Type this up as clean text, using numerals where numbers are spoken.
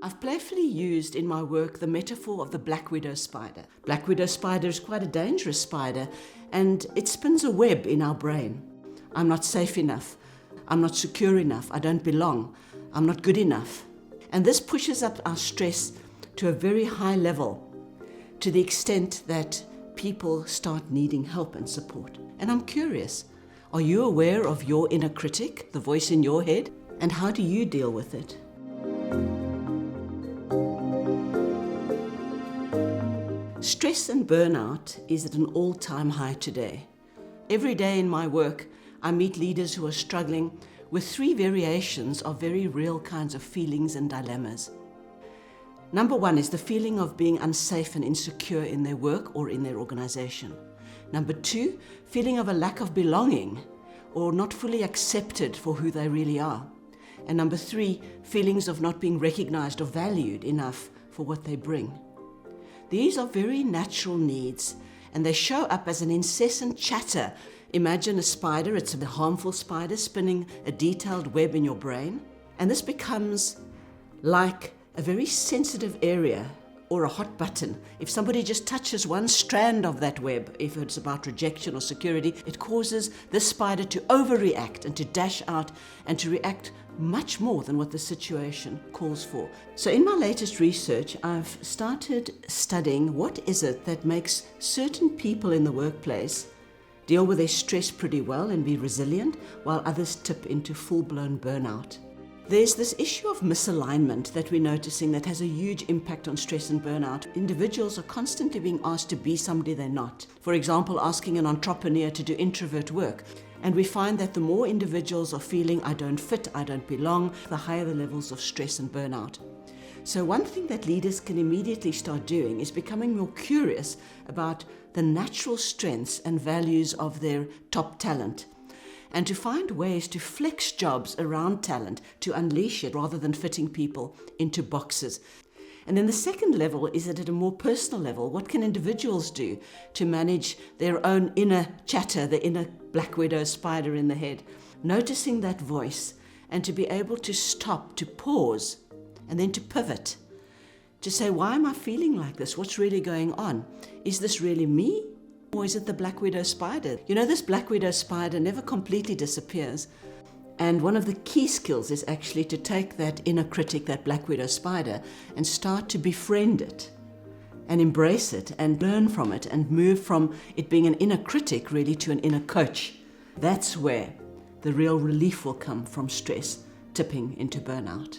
I've playfully used in my work the metaphor of the black widow spider. Black widow spider is quite a dangerous spider, and it spins a web in our brain. I'm not safe enough. I'm not secure enough. I don't belong. I'm not good enough. And this pushes up our stress to a very high level, to the extent that people start needing help and support. And I'm curious, are you aware of your inner critic, the voice in your head? And how do you deal with it? Stress and burnout is at an all-time high today. Every day in my work, I meet leaders who are struggling with three variations of very real kinds of feelings and dilemmas. Number one is the feeling of being unsafe and insecure in their work or in their organization. Number two, feeling of a lack of belonging or not fully accepted for who they really are. And number three, feelings of not being recognized or valued enough for what they bring. These are very natural needs, and they show up as an incessant chatter. Imagine a spider, it's a harmful spider, spinning a detailed web in your brain. And this becomes like a very sensitive area or a hot button. If somebody just touches one strand of that web, if it's about rejection or security, it causes this spider to overreact and to dash out and to react much more than what the situation calls for. So in my latest research, I've started studying what is it that makes certain people in the workplace deal with their stress pretty well and be resilient, while others tip into full-blown burnout. There's this issue of misalignment that we're noticing that has a huge impact on stress and burnout. Individuals are constantly being asked to be somebody they're not. For example, asking an entrepreneur to do introvert work. And we find that the more individuals are feeling, I don't fit, I don't belong, the higher the levels of stress and burnout. So one thing that leaders can immediately start doing is becoming more curious about the natural strengths and values of their top talent, and to find ways to flex jobs around talent, to unleash it rather than fitting people into boxes. And then the second level is that at a more personal level, what can individuals do to manage their own inner chatter, the inner black widow spider in the head, noticing that voice, and to be able to stop, to pause, and then to pivot, to say, why am I feeling like this? What's really going on? Is this really me? Or is it the black widow spider? You know, this black widow spider never completely disappears. And one of the key skills is actually to take that inner critic, that black widow spider, and start to befriend it and embrace it and learn from it and move from it being an inner critic really to an inner coach. That's where the real relief will come from stress tipping into burnout.